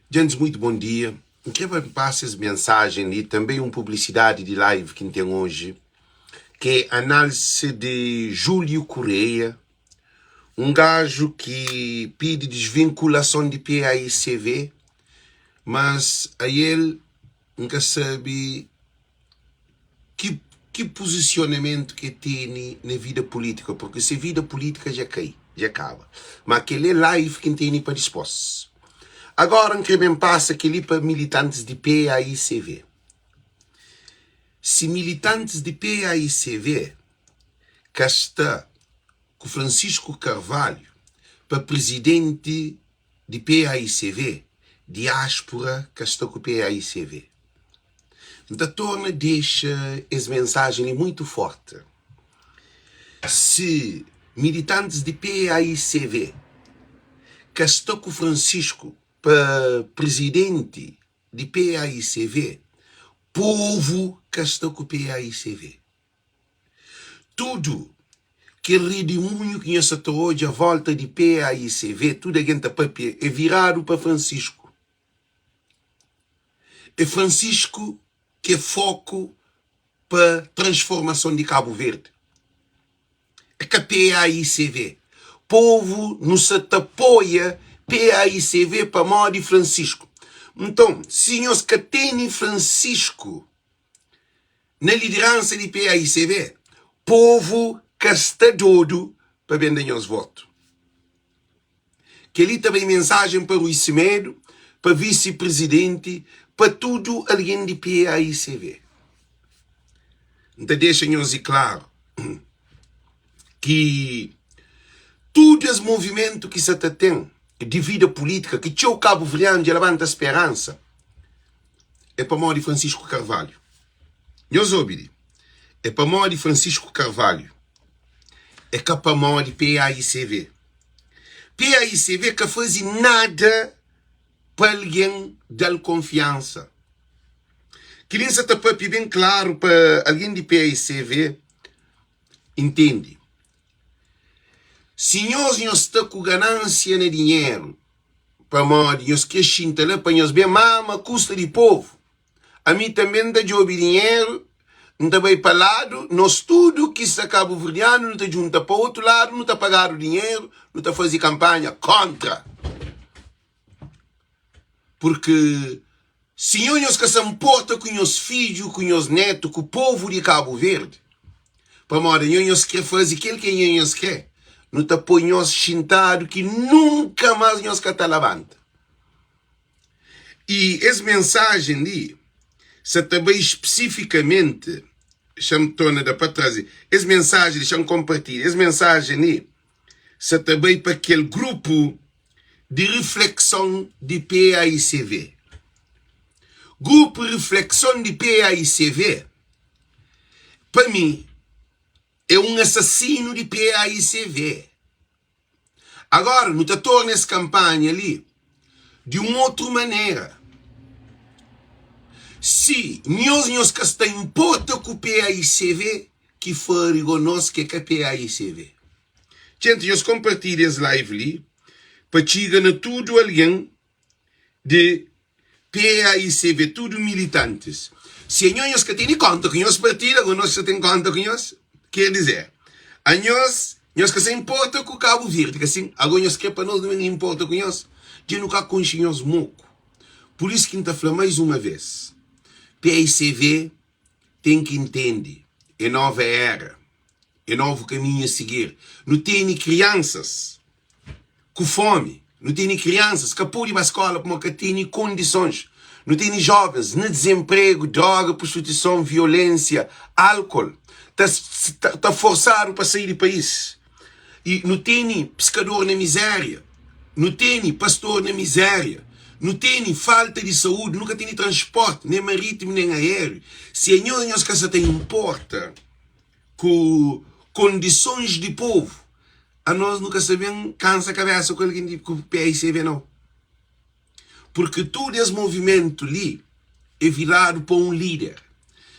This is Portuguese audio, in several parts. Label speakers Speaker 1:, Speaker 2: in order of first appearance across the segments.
Speaker 1: Gente, muito bom dia. Quero que passe essa mensagem e também uma publicidade de live que tem hoje, que é análise de Júlio Correia, um gajo que pede desvinculação de PAICV, mas a ele nunca sabe que posicionamento que tem na vida política, porque se a vida política já cai, já acaba. Mas aquele live que tem para dispor. Agora, que bem passa aquele para militantes de PAICV. Se militantes de PAICV que está com Francisco Carvalho para presidente de PAICV, diáspora que está com PAICV. Então, torna, deixa essa mensagem muito forte. Se militantes de PAICV que está com Francisco para presidente de PAICV, povo que está com PAICV. Tudo que redemoinho que nós até hoje a volta de PAICV, tudo a gente papel é virado para Francisco. É Francisco que é foco para transformação de Cabo Verde. É que a PAICV. Povo nos apoia PAICV para morrer de Francisco. Então, senhores que têm Francisco na liderança de PAICV, povo que está doido para vender os votos. Que ali também mensagem para o Isemedo, para vice-presidente, para tudo alguém de PAICV. Então, deixem-nos claro que todos os movimentos que se tem de vida política, que o Cabo Verde levanta a esperança, é para morrer de Francisco Carvalho. Nós ouvimos. É para morrer de Francisco Carvalho. É que para morrer de PAICV. PAICV que faz nada para alguém dar confiança. Queria ser bem claro para alguém de PAICV entende. Se nós estamos com ganância no dinheiro, para morrer, nós que chinta para nós bem mama custa de povo. A mim também dá job dinheiro, não está bem para lado, nós tudo que se acaba verdeando, não está junta para outro lado, não está pagar o dinheiro, não está fazer campanha contra. Porque se nós que se importa com os filhos, com os netos, com o povo de Cabo Verde, para morrer, nós quer fazer aquilo que nós quer. Não está põe nós chintado que nunca mais nós que está levanta. E essa mensagem ali, se também especificamente, chamo tona da para trazer, essa mensagem, deixa-me compartilhar, essa mensagem ali, se também para aquele grupo de reflexão de PAICV. Grupo de reflexão de PAICV, para mim, é um assassino de PAICV. Agora, não te torna essa campanha ali de uma outra maneira. Se nós que está importa com o PAICV, que for nós que é PAICV. Gente, nós compartilhamos esse live ali, para chegar a tudo alguém de PAICV, tudo militantes. Se nós que têm conta com nós partida, ou nós que têm conta com nós, quer dizer, a nós que se importa com o Cabo Verde, que assim, agora nós que para nós não importa com nós, de nunca conhecemos moco. Por isso que a gente fala mais uma vez, PAICV tem que entender, é nova era, é novo caminho a seguir. Não tem crianças com fome, não tem crianças que podem ir para a escola porque têm condições, não tem jovens no desemprego, droga, prostituição, violência, álcool. Está forçado para sair do país. E não tem pescador na miséria. Não tem pastor na miséria. Não tem falta de saúde. Nunca tem transporte, nem marítimo, nem aéreo. Se a nós que se tem importa com condições de povo, a nós nunca sabemos cansa a cabeça com alguém de PAICV, não. Porque todo esse movimento ali é virado para um líder.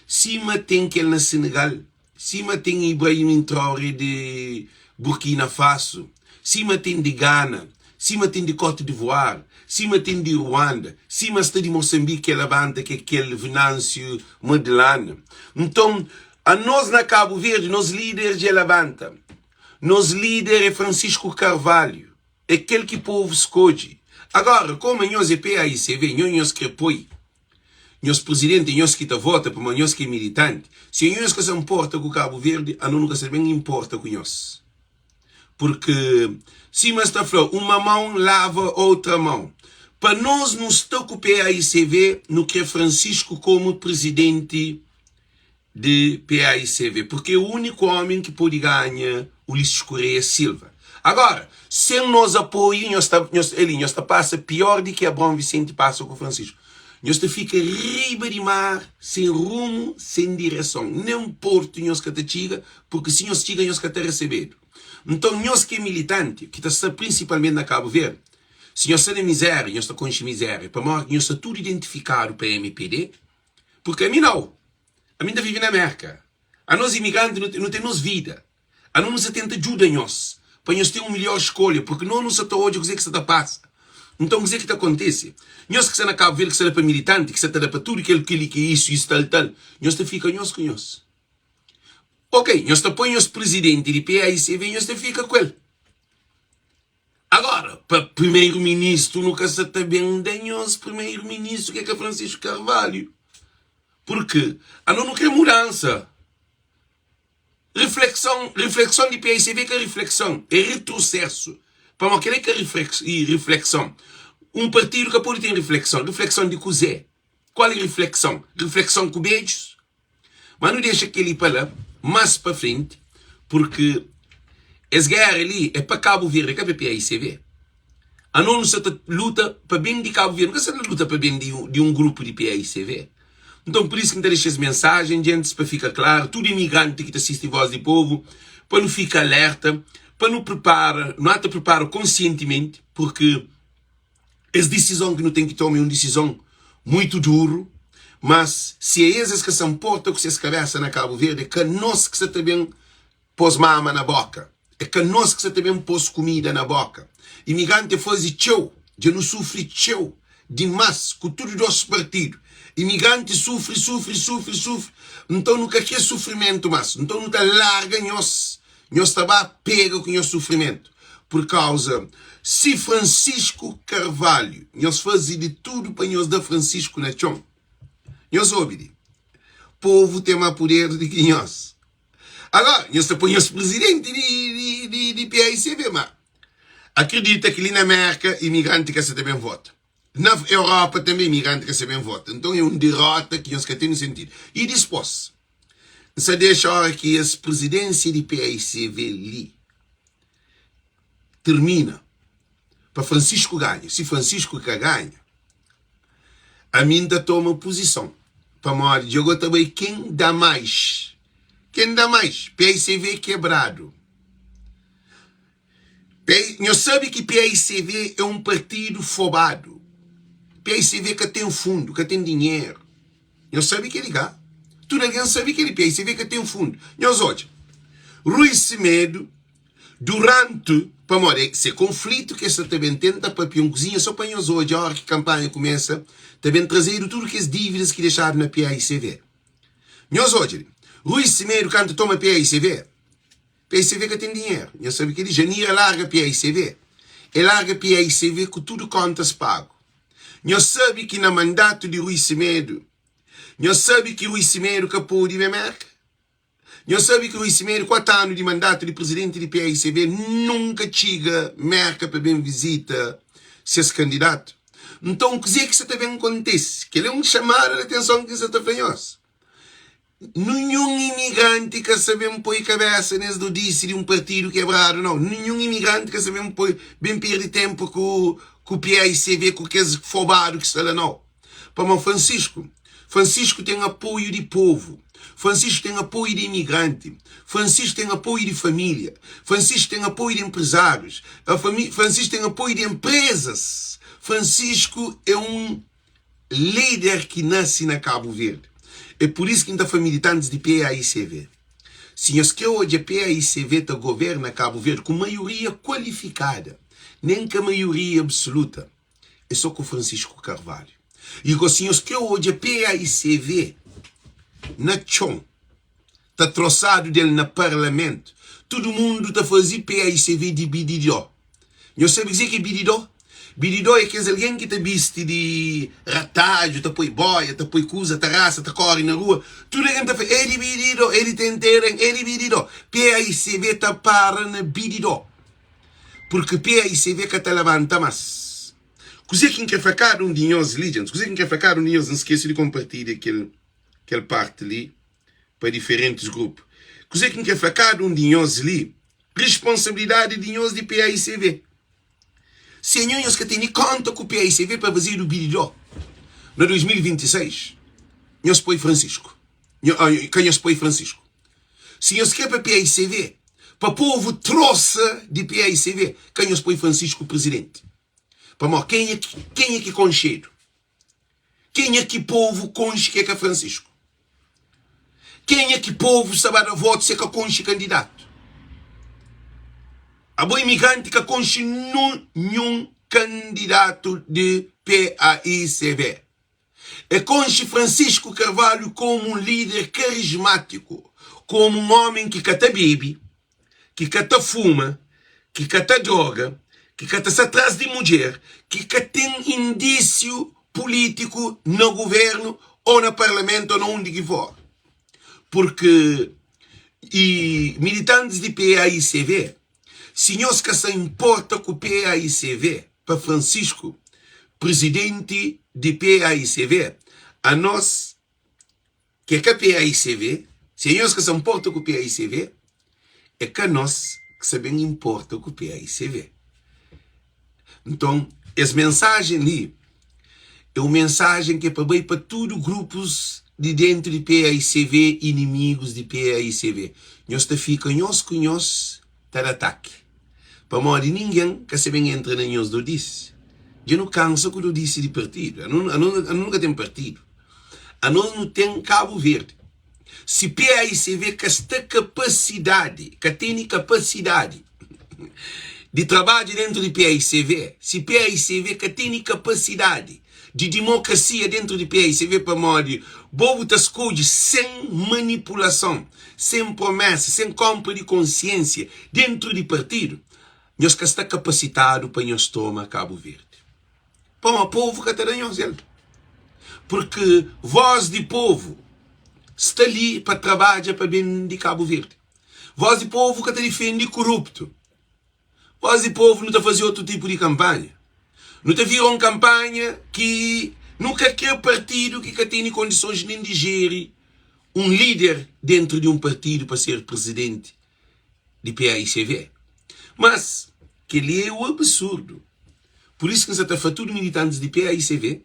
Speaker 1: Cima tem aquele na Senegal. Cima tem Ibrahim Traoré de Burkina Faso. Cima tem de Ghana. cima tem de Côte d'Ivoire, cima tem de Ruanda, cima está de Moçambique, que levanta, que é aquele Venâncio Madelana. Então, a nós na Cabo Verde, nós líderes de levanta, nós líder é Francisco Carvalho, é aquele que o povo escolhe. Agora, como nós é PAICV, nós que apoia, nós presidente, nós que vota, para nós que é militante, se nós que se importa com o Cabo Verde, a nós nunca se bem importa com nós. Porque, se mas está falando, uma mão lava outra mão. Para nós não está com o PAICV, no que é Francisco como presidente de PAICV, porque é o único homem que pode ganhar Ulisses Correia Silva. Agora, sem nós apoio, nós passa pior do que a Bom Vicente passa com o Francisco. Nós fica riba de mar, sem rumo, sem direção. Não importa nós que te chega, porque se nós chega, nós que te receber. Então, nós que é militante, que está principalmente na Cabo Verde, se nós estamos miséria, nós estamos com miséria, para nós está tudo identificado para a MPD, porque a mim não. A mim ainda vive na América. A nós imigrantes não temos vida. A nós não se tenta ajuda a nós, para nós ter uma melhor escolha, porque não nos está hoje dizer que se passa. Então, dizer que acontece. Nós que estamos na Cabo Verde, que estamos para militante, que estamos para tudo aquilo que é isso, tal, nós fica nós com nós. Ok, nós põe os presidente de PAICV, nós fica com ele. Agora, para primeiro-ministro, nunca se está bem de nós, primeiro-ministro, que é Francisco Carvalho. Porque a nós não quer mudança. Reflexão de PAICV que é reflexão, é retrocesso. Para não querer que é reflexão. Um partido que pode ter reflexão de cozer. Qual é a reflexão? Reflexão com beijos. Mas não deixa aquele para lá, mais para frente, porque essa guerra ali é para Cabo Verde, que é para PAICV. A não se luta para bem de Cabo Verde, não se luta para bem de um grupo de PAICV. Então, por isso que me deixa essa mensagem, gente, para ficar claro, todo imigrante que assiste Voz do Povo, para não ficar alerta, para não te prepara conscientemente, porque essa decisão que não tem que tomar é uma decisão muito duro, mas se é esses que se importam com essa cabeça na Cabo Verde, é que nós que se também pôs mama na boca, é que nós que se também pôs comida na boca. Imigrante faz tchau, já não sofre tchau, demais, com tudo dos partidos. Imigrante sofre. Então nunca quer sofrimento mais. Então não está larga nós está pega com o sofrimento. Por causa, se Francisco Carvalho, nós fazemos de tudo para nós dar Francisco na chão. Nós ouvimos. Povo tem mais poder do que nós. Agora, nós põemos presidente de PAICV, mas acredita que ali na América, imigrante que também vota. Na Europa também, imigrante que também vota. Então é uma derrota que nós temos sentido. E depois, você deixa a hora que essa presidência de PAICV ali termina para Francisco ganha. Se Francisco ganha, a mim ainda toma posição. Para morrer, jogou também quem dá mais. Quem dá mais? PAICV quebrado. Nós sabemos que PAICV é um partido fobado. PAICV que tem fundo, que tem dinheiro. Nós sabemos que ele ganha. Tudo alguém sabe que ele PAICV que tem fundo. Nós hoje, Rui Semedo, durante, para morrer, esse conflito que essa também tenta para um cozinha, só para nós hoje, a hora que a campanha começa, também trazer tudo que as dívidas que deixaram na PAICV. Nós hoje, Rui Semedo, quando toma PAICV que tem dinheiro. Nós sabemos que ele janeiro larga PAICV. Ele larga PAICV com tudo contas pago. Nós sabemos que no mandato de Rui Semedo, nós sabemos que Rui Semedo capou de América. Nós sabemos que Rui Semedo, 4 anos de mandato de presidente de PAICV, nunca chega América para bem visita seus candidatos. Então, o que dizer que isso também acontece? Que ele é um chamado de atenção que isso está fazendo. Nenhum imigrante que sabemos pôr cabeça nesse do disse de um partido quebrado, não. Nenhum imigrante que sabemos pôr bem perder tempo com o PAICV, com aqueles fobados que está lá, não. Para o Francisco tem apoio de povo. Francisco tem apoio de imigrante. Francisco tem apoio de família. Francisco tem apoio de empresários. Francisco tem apoio de empresas. Francisco é um líder que nasce na Cabo Verde. É por isso que ainda foi militantes de PAICV. Se nós que hoje a PAICV governa Cabo Verde com maioria qualificada, nem que a maioria absoluta, é só com o Francisco Carvalho. E com os senhores que hoje a PAICV, na chão, está troçado dele no parlamento, todo mundo está fazendo PAICV de bididó. Eu sei dizer que bididó? Bididó é que é alguém que está vestido de ratágio, está põe boia, está põe coisa, está raça, está corre na rua. Tudo a gente está fazendo, ele bididó, ele tentarem, ele bididó. PAICV está para na bididó. Porque PAICV que está levanta mais. Così quem quer ficar de nós legends, così quem quer ficar de nós, não esqueça de compartilhar aquele parte ali para diferentes grupos. Così quem quer ficar de nós ali, responsabilidade de nós de PAICV. Se nós que têm conta com o PAICV para fazer o bididó, no 2026, nós põe Francisco. Que nós põe Francisco. Se nós quer para PAICV, para o povo trouxa de PAICV, que nós põe Francisco presidente. Para mim, quem é que concheiro? Quem é que povo conche que é Francisco? Quem é que povo sabe a voto se é que conche candidato? A boa imigrante que conche nenhum candidato de PAICV. É conche Francisco Carvalho como um líder carismático, como um homem que cata bebe, que cata fuma, que cata droga, que cata-se atrás de mulher, que tem indício político no governo ou no parlamento ou onde que for. Porque militantes de PAICV, senhores que se importa com o PAICV, para Francisco, presidente de PAICV, a nós, que é PAICV, senhores que se importa com o PAICV, é que a nós que se bem importa com o PAICV. Então, essa mensagem ali é uma mensagem que é para bem para todos os grupos de dentro de PAICV, inimigos de PAICV. Nós fica nós com nós ter ataque. Para modo de ninguém que se bem entra na nós do disse. Eu não canso que eu disse de partido. Eu nunca tenho partido. A nós não tem Cabo Verde. Se PAICV que tem capacidade de trabalho dentro de PAICV, se PAICV que tem capacidade de democracia dentro de PAICV para modo bobo das coisas sem manipulação, sem promessa, sem compra de consciência dentro de partido, nós que está capacitado para nós tomar Cabo Verde. Para o povo que está nós porque voz de povo está ali para trabalhar para bem de Cabo Verde. Voz de povo que está defende corrupto. Voz de povo não está fazendo outro tipo de campanha. Não está virando uma campanha que nunca quer partido que tem condições nem de gerir um líder dentro de um partido para ser presidente de PAICV. Mas, que ele é o absurdo. Por isso que nós estamos todos militantes de PAICV,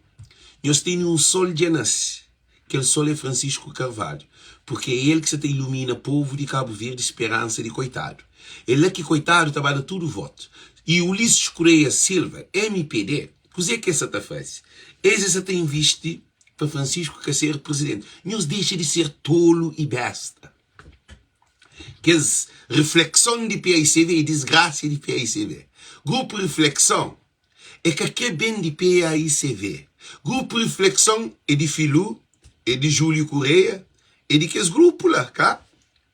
Speaker 1: nós temos um sol de nasce, que o sol é Francisco Carvalho, porque é ele que se ilumina o povo de Cabo Verde, esperança de coitado. Ele é que coitado trabalha tudo o voto. E Ulisses Correia Silva, MPD, o que essa faz? Esse tem visto para Francisco quer ser presidente. Nós deixa de ser tolo e besta. Que é reflexão de PAICV e desgraça de PAICV. Grupo Reflexão é que aqui é bem de PAICV. Grupo Reflexão é de Filu, é de Júlio Correia, é de que esse grupo lá, cá?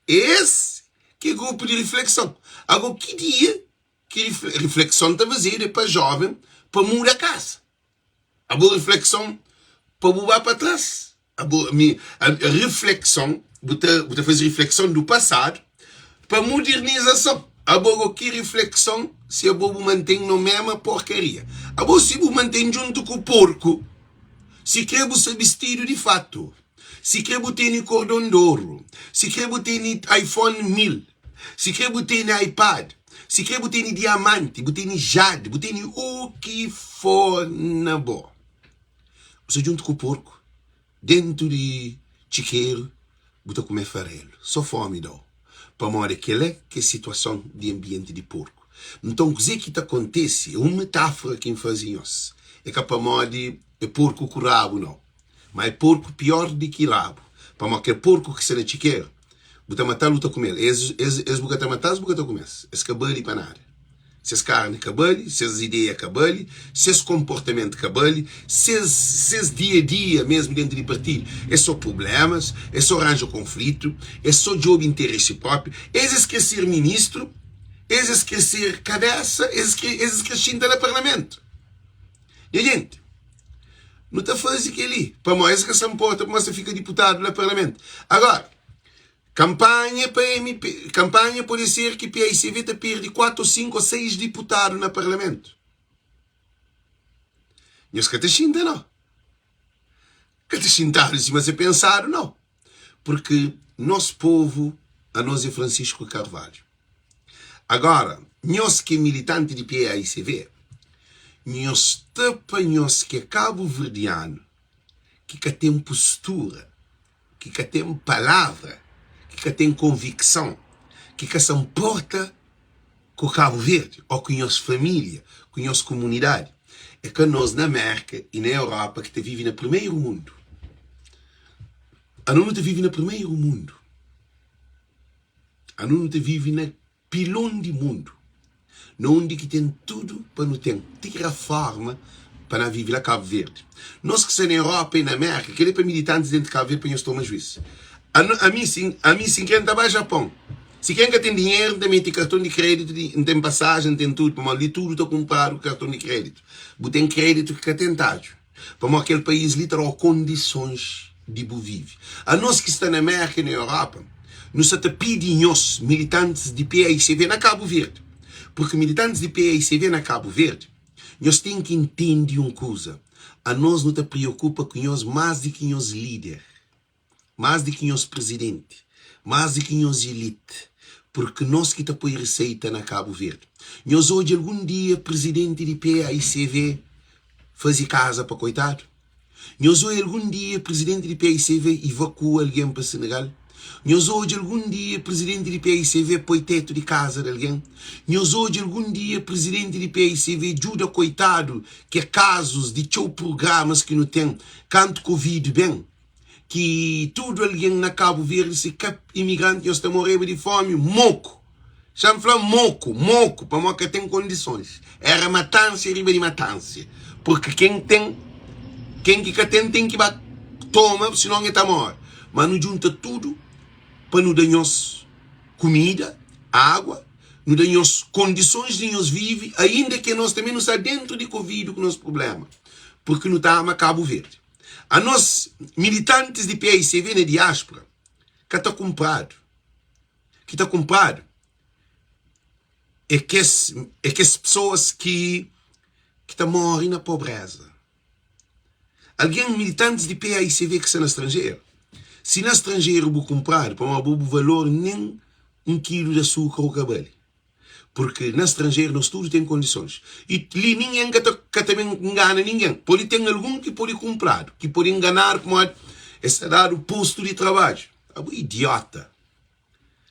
Speaker 1: Esse que é grupo de reflexão. Agora, que dia que reflexão está fazendo é para jovem, para mudar a casa. A boa reflexão para mudar para trás. A reflexão, você faz reflexão do passado, para modernização. A boa que reflexão se a boa mantém na mesma porcaria. A boa se você mantém junto com o porco, se quer você vestido de fato, se quer você ter cordão de ouro, se quer você ter iPhone 1000, se quer você ter iPad, se quer você ter diamante, você ter jade, você ter o que for na boa. Você junto com o porco, dentro de chiqueiro, você comer farelo. Só fome dá. Para morar que é situação de ambiente de porco. Então, o que acontece é uma metáfora que fazemos. É que para morar é porco com rabo, não. Mas é porco pior do que rabo. Para morar que é porco que se na chiqueiro, você matar, luta com ele. Você matar, você comer. Esse cabelo de panada. Ses carne cabale, ses ideias cabale, ses comportamento cabale, ses dia a dia mesmo dentro de partido. É só problemas, é só arranjo conflito, é só jogo interesse próprio. Esses que ser ministro, esses que ser cabeça, esses que xinta no parlamento. E gente, não está fazendo aquilo ali. Para nós que se importa, para você fica deputado no parlamento. Agora, campanha para MP, campanha pode ser que PICV te perde 4, 5 ou 6 deputados no parlamento. Nós que te xinta, não. Que te xintaram se você pensar, não. Porque nosso povo, a nós é Francisco Carvalho. Agora, nós que é militante de PICV, nós que é cabo-verdiano, que tem postura, que tem palavra, que tem convicção, que se importa com o Cabo Verde, ou com a nossa família, com a nossa comunidade. É que nós na América e na Europa que vivem no primeiro mundo. A nós não vive no primeiro mundo. A nós não vive no pilão de mundo. Onde que tem tudo para não ter forma para viver lá Cabo Verde. Nós que somos na Europa e na América, que é para militantes dentro de Cabo Verde para nós tomar juízo. A mim, sim, quem está para o Japão. Se quem tem dinheiro, também tem cartão de crédito, tem passagem, tem tudo. Para ali tudo está comprado com cartão de crédito. Tem crédito que é tentado. Para aquele país lhe terá condições de viver. A nós que está na América e na Europa, nós pedimos militantes de PICV na Cabo Verde. Porque militantes de PICV na Cabo Verde, nós temos que entender uma coisa. A nós não te preocupa com nós mais do que nós líder, mais do que nós presidente, mais do que nós elite. Porque nós que te põe receita na Cabo Verde. Nós hoje, algum dia, presidente de PICV fazia casa para coitado. Nós hoje, algum dia, presidente de PICV evacua alguém para Senegal. Nós hoje, algum dia, presidente de PICV põe teto de casa de alguém. Nós hoje, algum dia, presidente de PICV ajuda coitado, que é casos de programas que não tem, canto Covid bem, que tudo alguém na Cabo Verde, se que imigrante nós estamos morrendo de fome, moco. Chama falar moco, para mim que tem condições. Era matança e riba de matança. Porque quem tem que toma, senão está morto. Mas não junta tudo para nos dar comida, água, nos dar condições de nós viver, ainda que nós também não estamos dentro de Covid com o nosso problema. Porque não estamos a Cabo Verde. A nós, militantes de PICV na diáspora, que está comprado. É que as pessoas que morrem na pobreza. Alguém militantes de PICV que está no estrangeiro. Se no estrangeiro vou comprar, para não vou valor nem 1 quilo de açúcar ou cabelo. Porque no estrangeiro nós tudo tem condições. E ali ninguém que também engana ninguém. Pode ter algum que pode comprar, que pode enganar, como é dar o posto de trabalho. É idiota.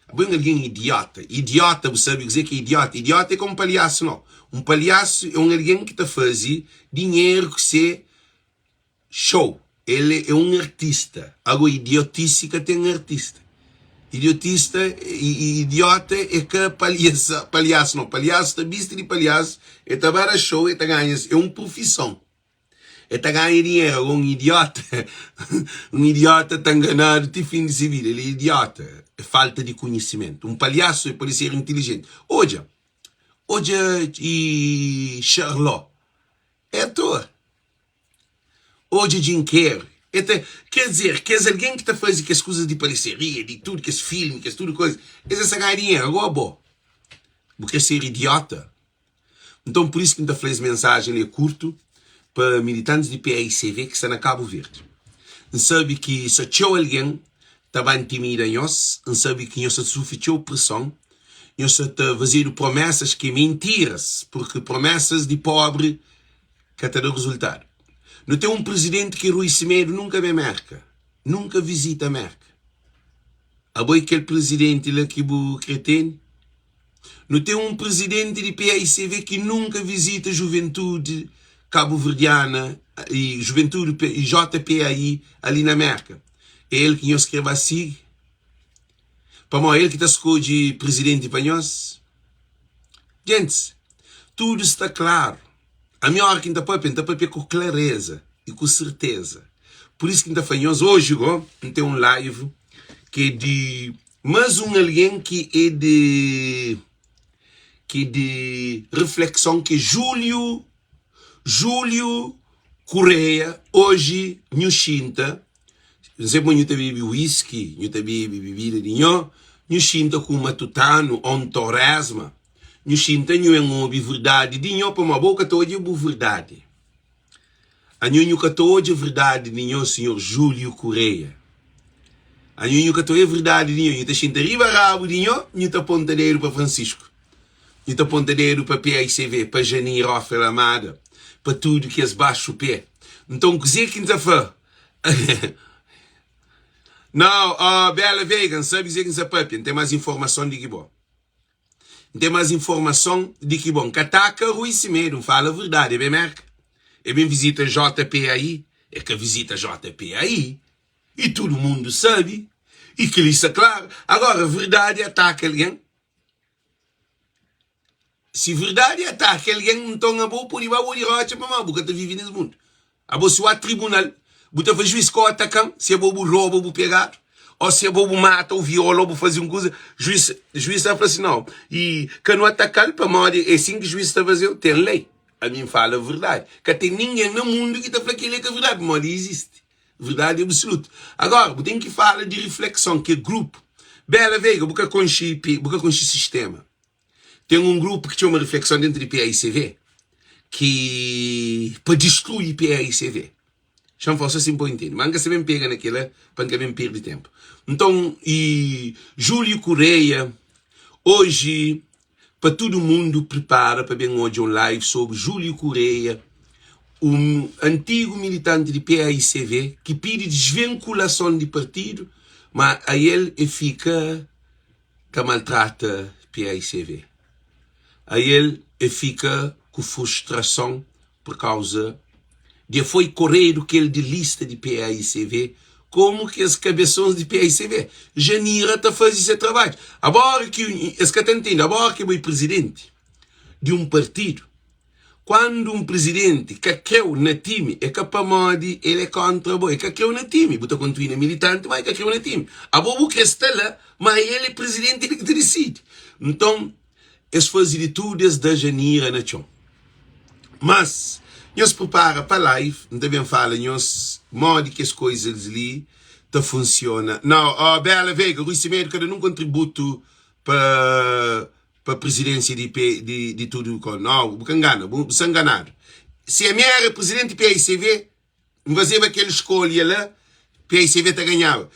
Speaker 1: É alguém idiota. Idiota, você sabe dizer que é idiota. Idiota é como um palhaço, não. Um palhaço é alguém que está fazendo dinheiro que se show. Ele é um artista. Agora, idiotice que tem artista. Idiotista e idiota é que palhaço não. Palhaço está visto de palhaço, é trabalhar show, é ganhar, é uma profissão. É ganhar dinheiro, um idiota está enganado de fim de vida, ele é idiota, é falta de conhecimento. Um palhaço pode ser inteligente. Hoje e Charlotte é ator. Hoje Jim Carrey. Quer dizer, que é alguém que está fazendo que as coisas de pareceria, de tudo, que as filmes, que as tudo coisa, essa ganha dinheiro, agora bom. Porque ser idiota. Então, por isso que está fazendo mensagem curto para militantes de PICV que estão na Cabo Verde. Não sabe que se tinha alguém estava intimidando nós, não sabe que nós sofremos pressão, nós estamos fazendo promessas que mentiras, porque promessas de pobre que te dão resultado. Não tem um presidente que Rui Semedo nunca vê a América. Nunca visita a América. A boi aquele presidente lá que o cretino. Não tem um presidente de PICV que nunca visita a juventude cabo-verdiana e juventude e JPAI ali na América. É ele que nos escreve assim. Para mim, é ele que está escolhendo presidente para nós. Gente, tudo está claro. A minha hora que está para com clareza e com certeza. Por isso que está fanhoso hoje, tem um live que é de mais um alguém que é de reflexão, que é Júlio Correia, hoje, no Chinta, não sei se eu bebi whisky, eu bebi bebida de nho, no Chinta com matutano, torresma, no Chinta não é uma verdade de nho, para uma boca toda é verdade. A nho que toda é verdade de nho, senhor Júlio Correia. A nho que toda é verdade de nho, eu te Chinta riba rabo de nho, eu te pontadeiro para Francisco. Eu te pontadeiro para PICV, para Janine Rafael Amada, para tudo que é baixo o pé. Então, dizer que não faz. Não, Bela Vegan, sabe dizer que não papi, tem mais informação de que bom. Tem mais informação de que bom. Que ataca Rui Cimeiro, fala a verdade, é bem merca. É bem visita JP aí, é que visita JP aí. E todo mundo sabe. E que isso é claro. Agora, a verdade ataca alguém. Se verdade ataca alguém, então a boa por ir para rocha para uma boca vive nesse mundo. A boa se o tribunal, botar para juiz que atacam, se a bobo rouba, ou pegar, ou se a bobo mata, ou viola, ou fazer uma coisa, juiz está falando assim, não. E que não atacar para morrer, é assim que o juiz está fazendo, tem lei. A mim fala a verdade. Que tem ninguém no mundo que está falando que é a verdade, mas existe. Verdade absoluta. Agora, tem que falar de reflexão, que é grupo. Bela Veiga, boca conche sistema. Tem um grupo que tinha uma reflexão dentro de PAICV, que para destruir PAICV. Já não faço assim para entender. Mas nunca se bem pega naquela, para nunca bem perder tempo. Então, e Júlio Correia, hoje, para todo mundo, prepara para bem hoje um live sobre Júlio Correia, um antigo militante de PAICV, que pede desvinculação de partido, mas a ele fica que maltrata PAICV. A ele fica com frustração por causa de foi correr que ele de lista de PAICV, como que as cabeções de PAICV. Janira está fazendo esse trabalho. Agora que está entendendo, agora que é presidente de um partido, quando um presidente que creu na time é capaz de ele é contra o que creu na time, bota continua militante, mas que creu na time. A bobo que está lá, mas ele é presidente, ele que decide. Então, eles fazem de tudo desde a Janira na chão. Mas, nós prepara para a live, não devem falar, nós modo que as coisas ali funcionam. Não, Bela Veiga, Rui Cimeiro, cada um contributo para a presidência de tudo. Não, você engana, você enganado. Se a minha era presidente do PICV, não fazia aquela escolha lá, PICV te ganhava.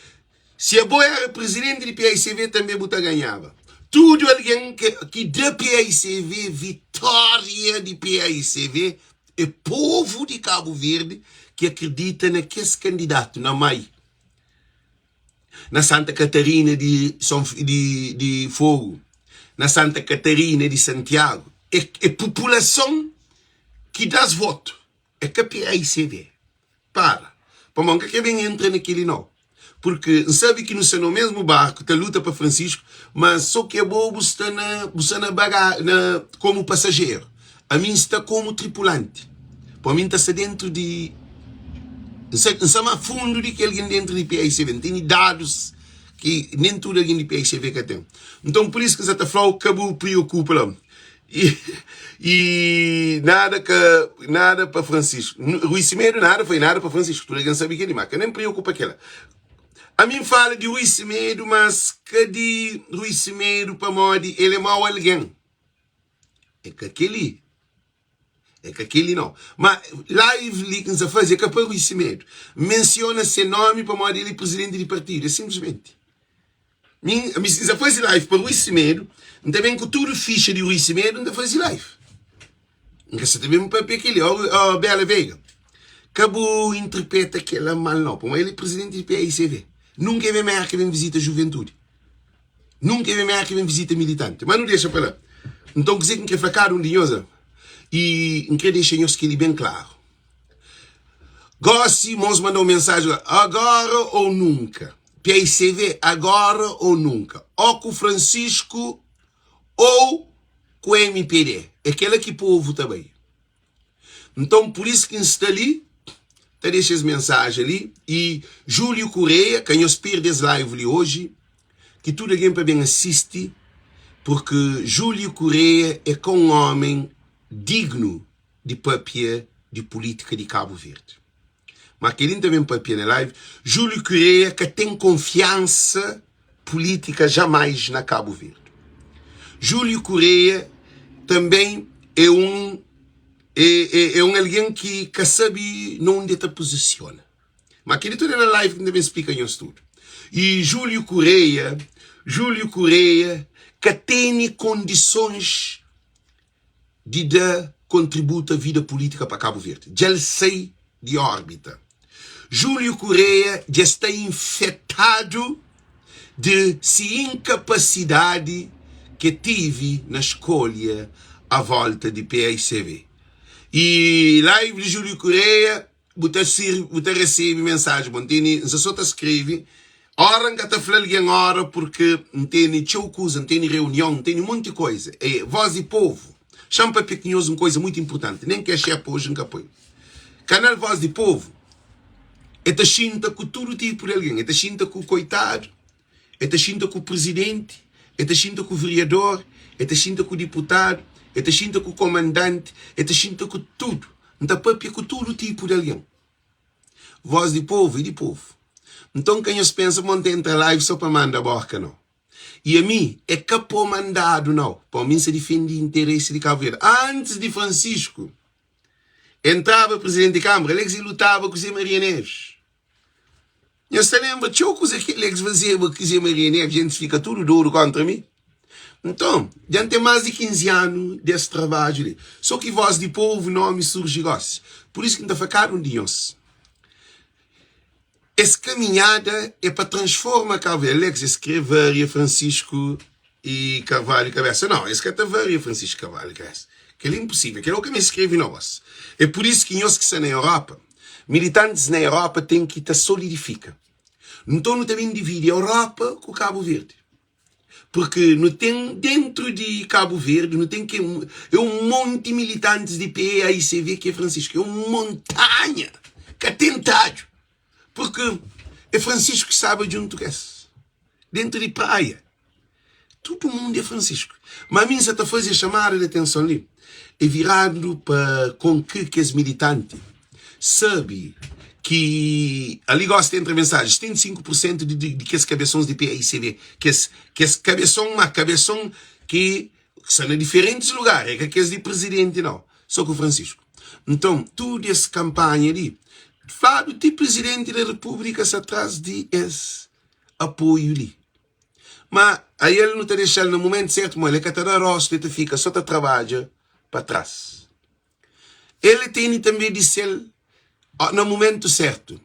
Speaker 1: Se a boa era presidente do PICV, também você ganhava. Tudo alguém que da PICV, vitória de PICV, é povo de Cabo Verde que acredita naquele candidato, na MAI. Na Santa Catarina de Fogo, na Santa Catarina de Santiago. É população que dá voto. É que a PICV. Para manca que bem entra naquele não. Porque sabe que não está no mesmo barco, está luta para Francisco, mas só que é bobo está como passageiro. A mim está como tripulante. Para mim está dentro de... Não está fundo de que alguém dentro de PICV. Tem dados que nem tudo alguém de PICV que tem. Então por isso que essa flor acabou preocupa lá. E nada para Francisco. Rui Cimeiro nada foi nada para Francisco. Tu alguém sabe que ele marca. Nem preocupa aquela. A mim fala de Rui Cimeiro, mas que de Rui Cimeiro para Modi, ele é mau alguém. É que aquele não. Mas live ali que nos faz é que para Rui Cimeiro menciona seu nome para Modi, ele é presidente de partido. É simplesmente. Se faz live para Rui Cimeiro, também com tudo ficha de Rui Cimeiro, não faz live. Nunca se também para aquele, Bela Veiga. Cabo interpreta aquela mal não, mas ele é presidente de PICV. Nunca vem mais que vem visita a juventude. Nunca vem mais que vem visita militante. Mas não deixa para lá. Então, dizer que fracar um dinhosa. E não quer deixar nós que ele bem claro. Gossi, nós mandou mensagem agora ou nunca. PICV, agora ou nunca. Ou com o Francisco ou com o MPD. aquela que o povo também. Então, por isso que está ali, tá deixa essa mensagem ali, e Júlio Correia, quem eu espero desse live ali hoje, que tudo alguém para bem assiste, porque Júlio Correia é com um homem digno de papel de política de Cabo Verde. Mas querendo também papel na live, Júlio Correia que tem confiança política jamais na Cabo Verde. Júlio Correia também é um alguém que sabe onde te posiciona. Mas aquele tudo é na live que também explica isso tudo. E Júlio Correia que tem condições de dar contributo à vida política para Cabo Verde. Já ele sai de órbita. Júlio Correia já está infectado de incapacidade que tive na escolha à volta de PICV. E live de Júlio Correia, você recebe mensagem, você só escreve, hora que está falando alguém hora, porque não tem coisa, não tem reunião, não tem um monte de coisa. É voz de povo. Chama para pequenos uma coisa muito importante, nem que é chefe hoje, nunca põe. Canal Voz de Povo, é te xinta com todo tipo de alguém, é te xinta com o coitado, é te xinta com o presidente, é te xinta com o vereador, é te xinta com o deputado, é te xinta com o comandante, é te xinta com tudo. Não está papia com todo tipo de alguém. Voz de povo e de povo. Então quem eu pensa, monta entra live só para mandar borca, não. E a mim, é capô mandado, não. Para mim se defende o interesse de Cabo Verde. Antes de Francisco, entrava o presidente de Câmara, ele lutava com o Zé Maria Neves. Você lembra, tinha coisa que ele fazia com o Zé Maria Neves, a gente fica tudo duro contra mim. Então, já tem mais de 15 anos desse trabalho ali. Só que Voz de Povo não me surge gosto. Por isso que não ficaram de nós. Essa caminhada é para transformar Cabo Verde. Alex escreve Francisco e Carvalho Cabeça. Não, esse que é Francisco Carvalho Cabeça. Que é impossível. Que é o que me escreve nós. É por isso que nós que estamos na Europa, militantes na Europa têm que estar solidificar. Então não também divide a Europa com Cabo Verde. Porque não tem dentro de Cabo Verde, não tem que é um monte de militantes de PAICV que é Francisco, é uma montanha que é tentado. Porque é Francisco que sabe de onde tu queres. Dentro de praia. Todo mundo é Francisco. Mas a mim se te fazer chamar a atenção ali, é virado para com que esse militante sabe que ali gosta entre mensagens, 75% de que as cabeções de PICV, que as cabeção que são em diferentes lugares, que as de presidente não, só com o Francisco. Então, toda essa campanha ali, Flávio, de presidente da República, se atrás de esse apoio ali. Mas aí ele não está deixando no momento certo, mas ele que está na roça, ele fica, só trabalha para trás. Ele tem também de ser no momento certo,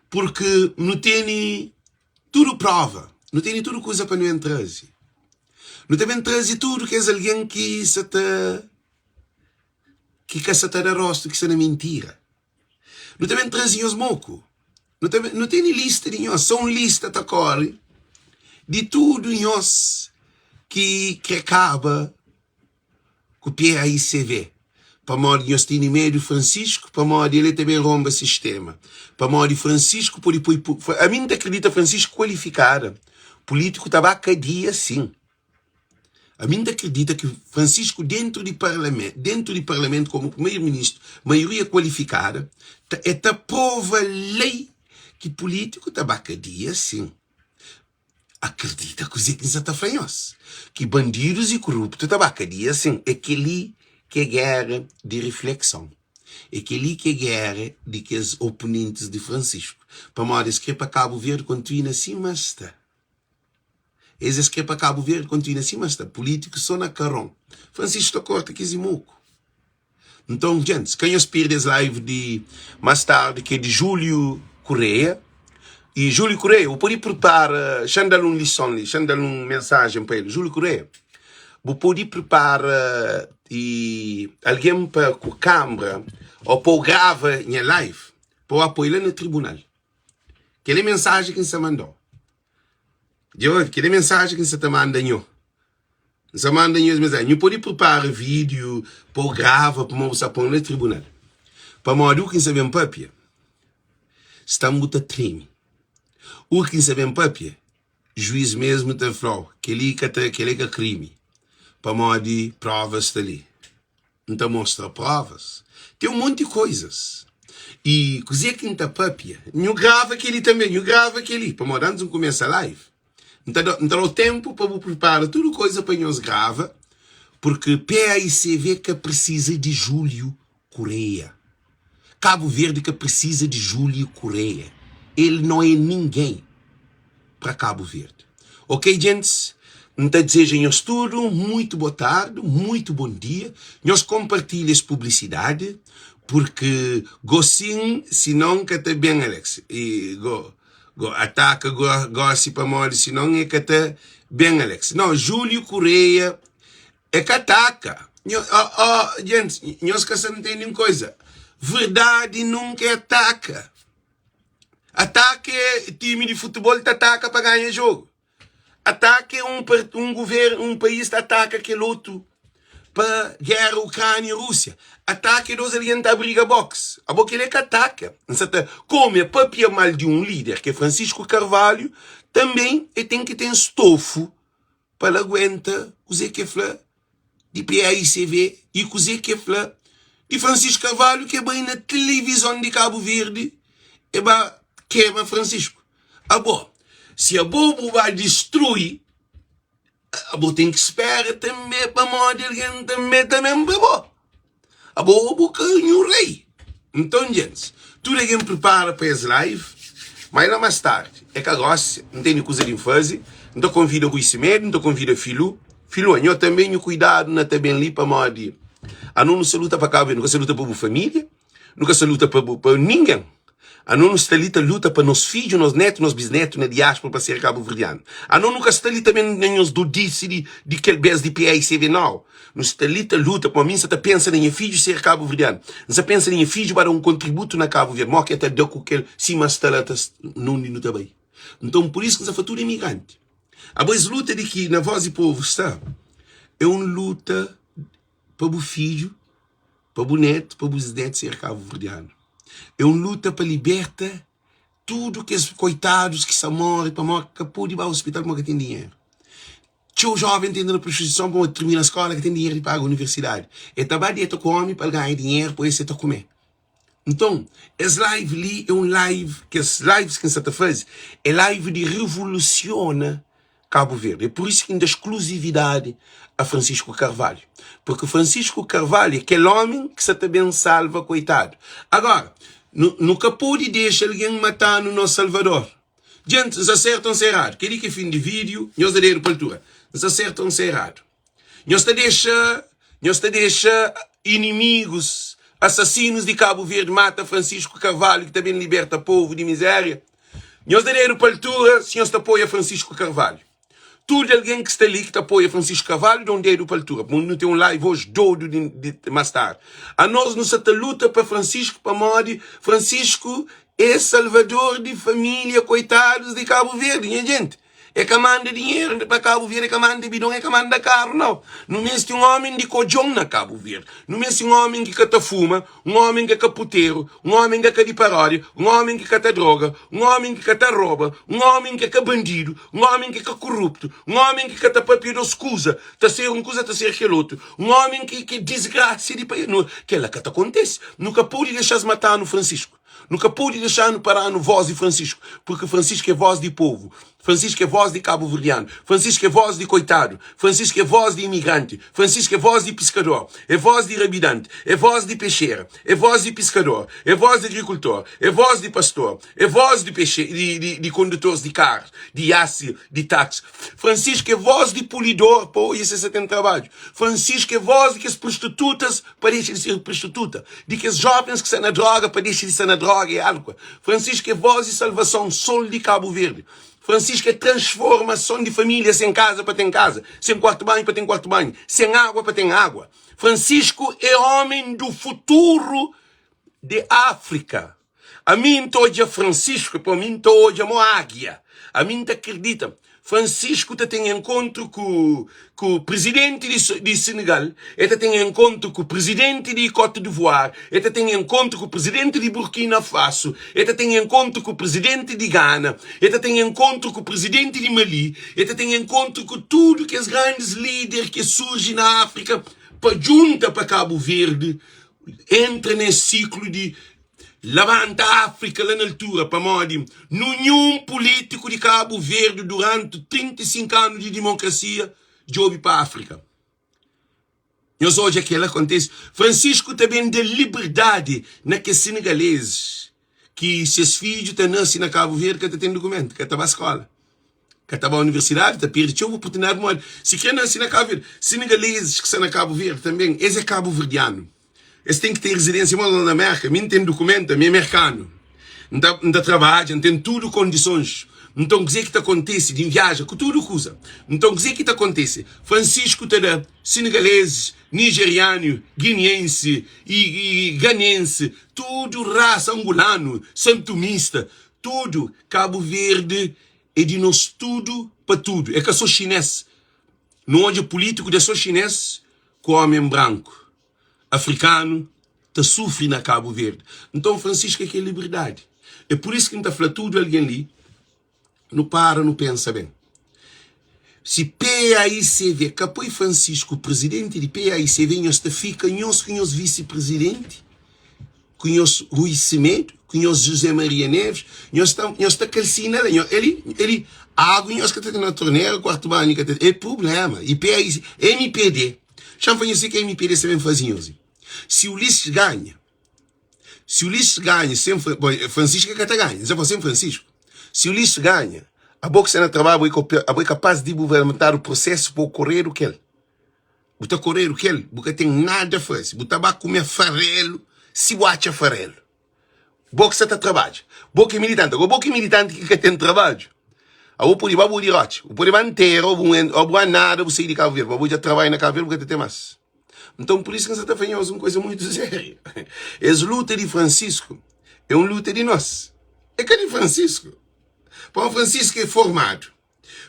Speaker 1: porque não tem tudo prova, não tem tudo coisa para não entrar. Não tem trazer tudo que é alguém que se está na rosto, que se na mentira. Não tem trazer os mocos, não tem lista de nós, são lista da cor de tudo nós que acaba com o PAICV. Para modo de nós temos medo Francisco, para modo ele também rompe o sistema. Para modo de Francisco, a mim não acredita Francisco qualificada. Político estava cada dia sim. A mim não acredita que Francisco dentro do parlamento como primeiro-ministro, maioria qualificada, é a prova lei que político estava cada dia sim. Acredita que os que está falando. Que bandidos e corruptos estava cada dia sim. É aquele que é guerra de reflexão. É aquele que é guerra de que os oponentes de Francisco. Para modo que para Cabo Verde continua assim, mas está. Eles que para Cabo Verde continua assim, mas está. Políticos só na carão. Francisco está corta que é moco. Então, gente, quem eu espero desse live de mais tarde, que é de Júlio Correia. E Júlio Correia, eu podia preparar, deixa-me uma lição ali, deixa-me dar uma mensagem para ele. Júlio Correia, eu podia preparar e alguém para a Câmara ou para gravar em live, para apoiar no tribunal. Aquela mensagem que você mandou. Aquela mensagem que você te manda, Você manda as mensagens. Eu pode preparar vídeo, pôr grava, para mostrar para no tribunal. Para modo que sabem papia. Está muito treme. O que sabem papia. Juiz mesmo te falou que ele é crime. Para modo provas ali. Então mostra provas. Tem um monte de coisas. E coisa que não está papia. Eu gravo aquele também. Eu gravo aquele. Para modo antes de começar a live. Então o tempo para preparar tudo coisa para nós grava. Porque PAICV que precisa de Júlio Correia. Cabo Verde que precisa de Júlio Correia. Ele não é ninguém para Cabo Verde. Ok, gente? Então desejamos tudo, muito boa tarde, muito bom dia. Nós compartilhamos publicidade, porque gosim, se não que está bem, Alex. E ataca, gosse para morrer, se não é que está bem, Alex. Não, Júlio Correia é que ataca. Gente, nós que não entendem coisa. Verdade nunca ataca. Ataque é time de futebol que ataca para ganhar jogo. Ataque é um governo, um país que ataca que outro para guerra Ucrânia e Rússia. Ataque é dos alientos a briga boxe. A boca ele é que ataca. Como é papia mal de um líder, que é Francisco Carvalho, também tem que ter estofo para aguentar os equefla de PAICV e os equefla de Francisco Carvalho, que é bem na televisão de Cabo Verde, e queima Francisco. Se a bobo vai destruir, a bobo tem que esperar também para morrer alguém também para bobo. A bobo ganha o rei. Então, gente, tudo alguém prepara para esse live, mas lá mais tarde, é que agora não tem coisa de fazer, então convida o conhecimento, então convida filho, eu também o cuidado, não também ali para morrer. A não se luta para Cabo, nunca se luta para a família, nunca se luta para ninguém. A não está ali luta para nos filhos, nos netos, nos bisnetos, na diáspora para ser cabo-verdiano. A não nunca está ali também nos dodice de que bes de PAICV, não. Nos está ali luta para mim, você pensa em filho ser cabo-verdiano. Você pensa em filho para um contributo na Cabo Verde. Moque até deu com aquele cima está lá, não está bem. Então, por isso que você foi tudo imigrante. A boa luta de que na voz do povo está, é uma luta para o filho, para o neto, para o bisneto ser cabo-verdiano. É uma luta para libertar tudo que os coitados que são morrem, para morrer, que pode ir ao hospital porque tem dinheiro. Tio jovem tem na prostituição para terminar a escola que tem dinheiro e paga a universidade. E trabalha e come para ganhar dinheiro, para esse comer. Então, esse live ali é um live, que as lives que você faz, é live de revoluciona Cabo Verde. É por isso que ainda exclusividade a Francisco Carvalho. Porque Francisco Carvalho é aquele homem que você também salva, coitado. Agora, nunca pode deixar alguém matar no nosso Salvador. Gente, eles acertam-se errado. Queria que fim de vídeo, nós da aeroportura, eles acertam-se errado. Nós te deixa inimigos, assassinos de Cabo Verde, mata Francisco Carvalho, que também liberta povo de miséria. Nós da aeroportura, se nós te apoia Francisco Carvalho. Tudo alguém que está ali, que te apoia Francisco Carvalho, não deu para a altura. Não tem um live hoje todo de mais tarde. A nós não se luta para Francisco, para morrer. Francisco é salvador de família, coitados de Cabo Verde, minha gente. É que manda dinheiro para Cabo Verde, é que manda bidão, é que manda carro, não. Não é um homem de cojão na Cabo Verde. Não é um homem que cata fuma, um homem que é caputeiro, um homem que é de paródia, um homem que cata droga, um homem que cata rouba, um homem que é bandido, um homem que é corrupto, um homem que cata papel de escusa, tá ser um coisa, tá ser aquele outro, um homem que desgraça de país. Que ela que acontece. Nunca pode deixar se matar no Francisco. Nunca pôde deixar no parar no voz de Francisco, porque Francisco é voz de povo, Francisco é voz de cabo-verdiano, Francisco é voz de coitado, Francisco é voz de imigrante, Francisco é voz de pescador, é voz de rabidante, é voz de peixeira, é voz de pescador, é voz de agricultor, é voz de pastor, é voz de de condutores de carros, de aço, de táxi. Francisco é voz de polidor, pô, isso você tem trabalho. Francisco é voz de que as prostitutas para deixar de ser prostituta, de que os jovens que estão na droga para deixar de ser na droga e álcool. Francisco é voz de salvação, sol de Cabo Verde. Francisco é transformação de família, sem casa para ter casa, sem quarto banho para ter quarto banho, sem água para ter água. Francisco é homem do futuro de África. A mim hoje é Francisco, para mim hoje é uma águia. A mim acredita. Francisco tem encontro com o presidente de Senegal, ele tem encontro com o presidente de Côte d'Ivoire, ele tem encontro com o presidente de Burkina Faso, ele tem encontro com o presidente de Ghana, ele tem encontro com o presidente de Mali, ele tem encontro com tudo que os grandes líderes que surgem na África, para junta para Cabo Verde, entra nesse ciclo de levanta a África lá na altura, para modo, nenhum político de Cabo Verde durante 35 anos de democracia joga para a África. Nós hoje aquilo acontece. Francisco também dá liberdade naqueles senegaleses que seus filhos nascem na Cabo Verde, que tem documento, que estão à escola, que estão à universidade, que perdeu a oportunidade de se quer nascer na Cabo Verde, senegaleses que estão na Cabo Verde também, esse é cabo-verdiano. Eles têm que ter residência na América, não tem documento, é americano. Não trabalha, não tem tudo condições. Então, o que acontece de viagem, com tudo que usa. Então, o que acontece? Francisco terá senegaleses, nigeriano, guineense e ganense, tudo raça angolano, santomista, tudo Cabo Verde é de nós tudo para tudo. É que eu sou chinês. Não onde político de sou chinês com homem branco. Africano, te sofre na Cabo Verde. Então, Francisco é que é liberdade. É por isso que não está falando tudo alguém ali, não para, não pensa bem. Se PAICV, que apoia Francisco, presidente de PAICV, nós fica, nós vice-presidente, nós Rui Semedo, nós José Maria Neves, nós está calcina, ele, água, nós que está na torneira, quarto banho, é problema. E PAICV, MPD, chama isso que a MPD também fazia assim. Se o Ulisses ganha, sempre, Francisco é que ganha, já foi sempre Francisco. Se o Ulisses ganha, a boca na trabalho é capaz de movimentar o processo para ocorrer o que ele. Botar correr o que ele, porque tem nada a fazer. Botar para comer farelo, se bate farelo. Boca está trabalho. Boca é militante, agora boca é militante que tem trabalho. A pode ir para o dirote, o pode ir inteiro, ou nada, você ir de Cabo Verde, você já trabalha na Cabo Verde porque tem mais. Então, por isso que você está fazendo uma coisa muito séria. Essa luta de Francisco é uma luta de nós. É que é de Francisco. Para Francisco é formado.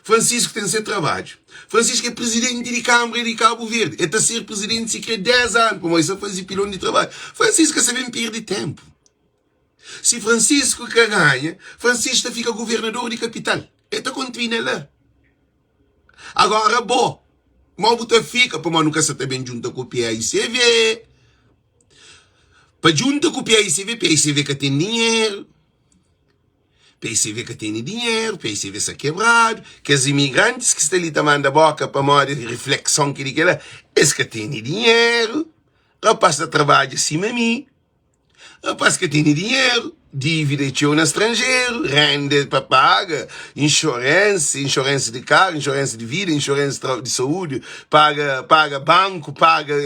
Speaker 1: Francisco tem seu trabalho. Francisco é presidente de Câmara de Cabo Verde. É para ser presidente se quer 10 anos, para só fazer pilão de trabalho. Francisco sabe perder tempo. Se Francisco que ganha, Francisco fica governador de capital. Então continua lá. Agora, bom, mas fica, para nunca se também junta com o PAICV. Para junta com o PAICV que tem dinheiro. PAICV que tem dinheiro, PAICV está quebrado, que os imigrantes que estão ali tomando a boca para uma reflexão que ele lá, esse que tem dinheiro, rapaz que trabalha acima de mim, rapaz que tem dinheiro, dívida no estrangeiro, rende para pagar, insurância de carro, insurância de vida, insurância de saúde, paga banco, paga.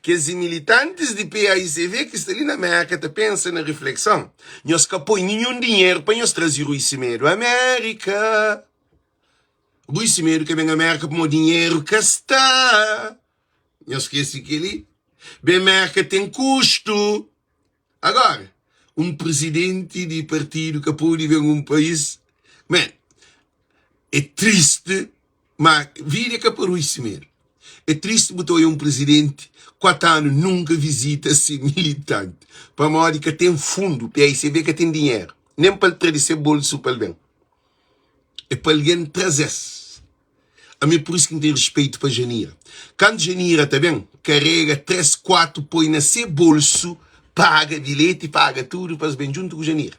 Speaker 1: Que os militantes de PAICV que estão ali na América pensam na reflexão, nós que apoiam nenhum dinheiro para nós trazer o Rui Semedo à América. O Rui Semedo que vem à América para o dinheiro que está. Nós esquecemos que ele, bem, América tem custo. Agora, um presidente de partido que pode vir a um país, man, é triste, mas vira que para o Semedo. É triste botar um presidente 4 anos nunca visita esse militante. Para modo que tem fundo, PAICV que tem dinheiro. Nem para trazer bolso para bem. É para alguém trazer. A mim por isso que não tem respeito para Janira. Quando Janira também carrega 3, 4, põe na seu bolso, paga bilhete, paga tudo para bem junto com Janira.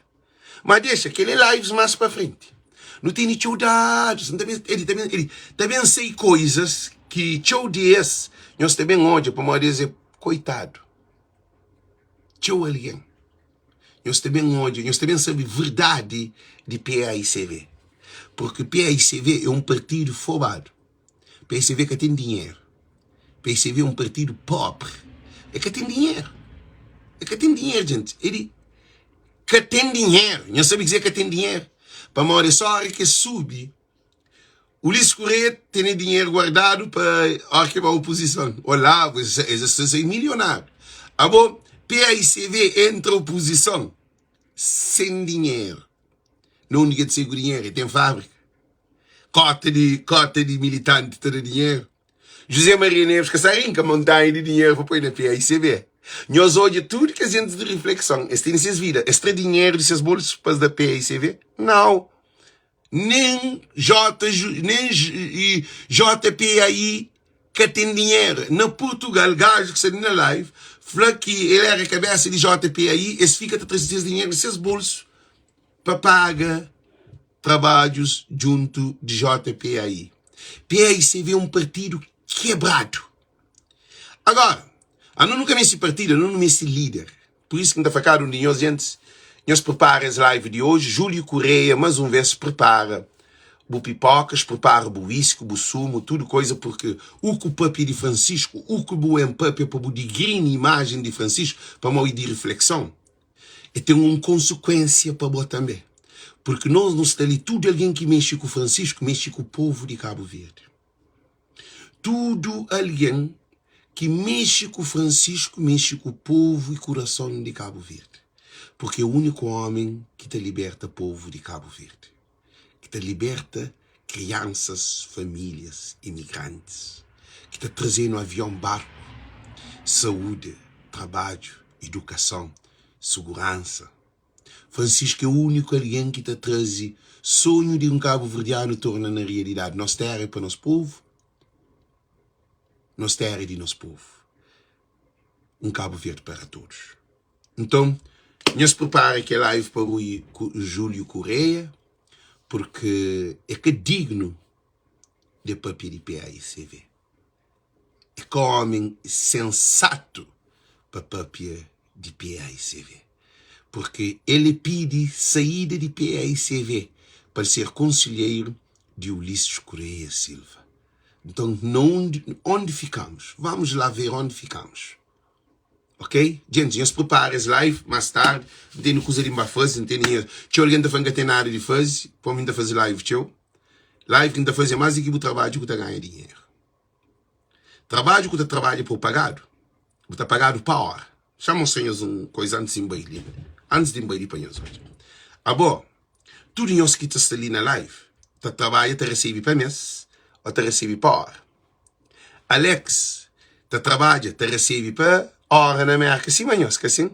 Speaker 1: Mas deixa aquele lives mais para frente. Não tem nem saudades. Ele também sei coisas que tchau dias nós também hoje para dizer coitado. Tchau alguém. Nós também hoje, nós também sabemos verdade de PAICV. Porque PAICV é um partido formado. PAICV que tem dinheiro. PAICV é um partido pobre. É que tem dinheiro. É que tem dinheiro, gente. Ele que tem dinheiro. Não sabe dizer que tem dinheiro. Para morrer só a hora que sube. O Ulisses Correia tem dinheiro guardado para arquivar a oposição. Olá, vocês são milionários. Agora, PAICV entra a oposição sem dinheiro. Não ninguém de seguro dinheiro, tem fábrica. Cota de militante ter dinheiro. José Maria Neves, que sai com montanha de dinheiro para pôr na PAICV. Nós hoje tudo que a gente de reflexão, este tem suas vidas, este dinheiro de seus bolsos para da PAICV? Não. Nem JPAI que tem dinheiro. Na Portugal, gajo que saiu na live, falou que ele era a cabeça de JPAI, esse fica a trazer dinheiro de seus bolsos para pagar trabalhos junto de JPAI. PAICV é um partido quebrado. Agora, eu nunca me esse partido, eu não me esse líder. Por isso que ainda ficaram de nós, gente. Nós preparamos a live de hoje. Júlio Correia, mais uma vez, prepara o pipocas, prepara o uísque, o sumo, tudo coisa, porque o que o papi de Francisco, o que o empape para o de green imagem de Francisco, para uma de reflexão, e tem uma consequência para boa também. Porque nós não estamos ali, tudo alguém que mexe com o Francisco, mexe com o povo de Cabo Verde. Tudo alguém que mexe com o Francisco, mexe com o povo e coração de Cabo Verde. Porque é o único homem que te liberta o povo de Cabo Verde. Que te liberta crianças, famílias, imigrantes. Que te traz no avião barco, saúde, trabalho, educação, segurança. Francisco é o único alguém que te traz sonho de um cabo-verdiano torna na realidade. Nós terra para nosso povo. Nós terra de nosso povo. Um Cabo Verde para todos. Então, nós prepara que a live para o Júlio Correia, porque é que é digno de papi de PAICV. É que homem sensato para papi de PAICV. Porque ele pede saída de PAICV para ser conselheiro de Ulisses Correia Silva. Então, onde ficamos? Vamos lá ver onde ficamos. Ok? Gente, nós preparamos live mais tarde. Não tem coisa de fazer, não tem dinheiro. Se alguém está fazendo nada de fazer, para mim fazer live, tchau. Live que está fazendo mais do que o trabalho que está ganhando dinheiro. Trabalho que está trabalhando por pagado. Está pagado para hora. Chamam senhores uma coisa antes de embaixo. Antes de embaixo para nós hoje. Bom, tudo nós que está ali na live, está trabalhando, está recebendo para mês, ou está recebendo para hora. Alex, está trabalhando, está recebendo para hora na América, sim, mas que assim.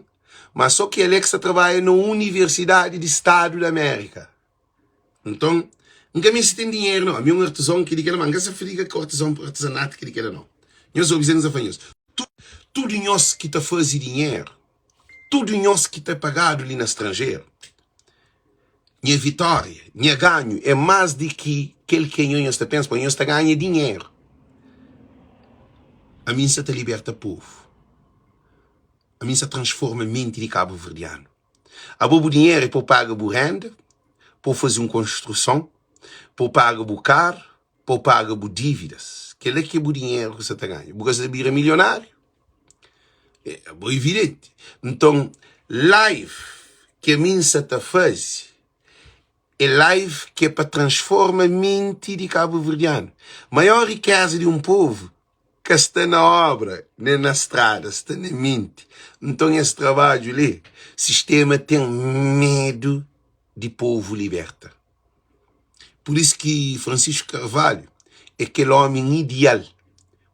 Speaker 1: Mas só que Alex trabalha na Universidade do Estado da América. Então, nunca me se tem dinheiro, não. A minha artesão que diga, não, nunca se friga que artesanato que diga, não. Nós ouvimos a fanhos. Tudo nós que está fazendo dinheiro, tudo nós que está pagado ali no estrangeiro, minha vitória, minha ganho, é mais do que aquele que nós está pensando, porque nós está ganhando dinheiro. A mim se está liberta o povo. A mim se transforma a mente de cabo-verdiano. A bobo dinheiro é para pagar a renda, para fazer uma construção, para pagar o carro, para pagar as dívidas. Que é que é o dinheiro que você está ganhando? Porque você vira milionário. É evidente. Então, live que a mim se está fazendo é live que é para transformar a mente de cabo-verdiano. Maior riqueza de um povo que está na obra, nem na estrada, está na mente. Então, esse trabalho ali, o sistema tem medo de povo liberta. Por isso que Francisco Carvalho é aquele homem ideal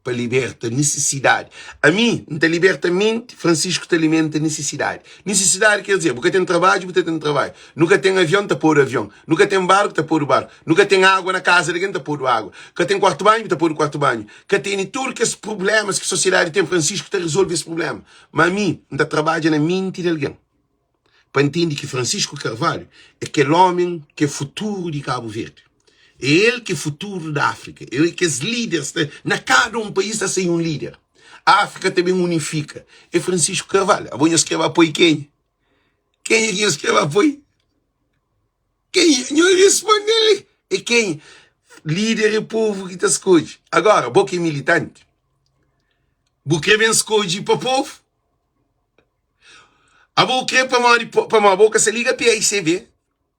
Speaker 1: para libertar necessidade. A mim, não te liberta a mente, Francisco te alimenta necessidade. Necessidade quer dizer, nunca tem trabalho, você tem trabalho. Nunca tem avião, te pôr o avião. Nunca tem barco, te pôr o barco. Nunca tem água na casa, ninguém te pôr água. Nunca tem quarto banho, te pôr o quarto banho. Nunca tem tudo que esses problemas que a sociedade tem, Francisco te resolve esse problema. Mas a mim, não trabalha na mente de alguém. Para entender que Francisco Carvalho é aquele homem que é futuro de Cabo Verde. É ele que é o futuro da África. É ele que os líderes, na cada um país está sem um líder. A África também unifica. É Francisco Carvalho. Agora eu escrevo apoio quem? Quem é que eu escrevo apoio? Quem? Eu respondo ele. É quem? Líder e povo que está escolhe. Agora, boca é militante. Boca vem escolhe para o povo. A boca para a boca se liga a PAICV.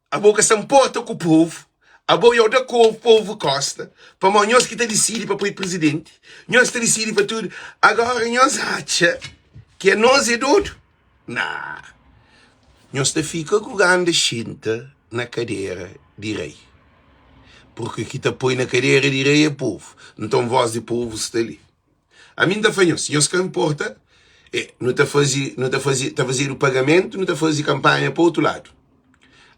Speaker 1: A boca se importa com o povo. A boia da povo Costa, para nós que decide para o presidente, nós decide para tudo. Agora nós acha que nós é tudo. Não. Nós fica com grande gente na cadeira de rei. Porque aqui te põe na cadeira de rei é povo. Então voz de povo está ali. A mim da fanhoso, senhor que importa, não está a fazer o pagamento, não está a fazer campanha para o outro lado.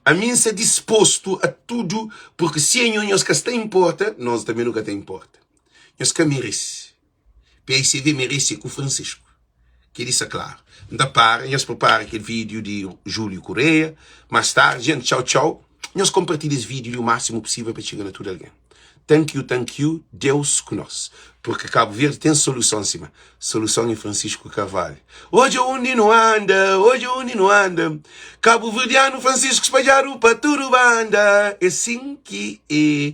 Speaker 1: A mim se disposto a tudo, porque se a nós que está importa, nós também nunca tem importa. Nós que merece. PICV merece com o Francisco. Que disse claro. Da par, nós prepara aquele vídeo de Júlio Correia. Mais tarde, gente, tchau, tchau. Nós compartilhamos esse vídeo o máximo possível para chegar a todo alguém. Thank you, Deus conosco. Porque Cabo Verde tem solução em cima. Solução em Francisco Carvalho. Hoje onde não anda, hoje onde não anda. Cabo Verdeano Francisco Espalharo para tudo banda. É assim que é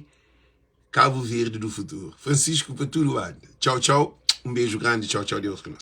Speaker 1: Cabo Verde do futuro. Francisco para tudo anda. Tchau, tchau. Um beijo grande. Tchau, tchau, Deus conosco.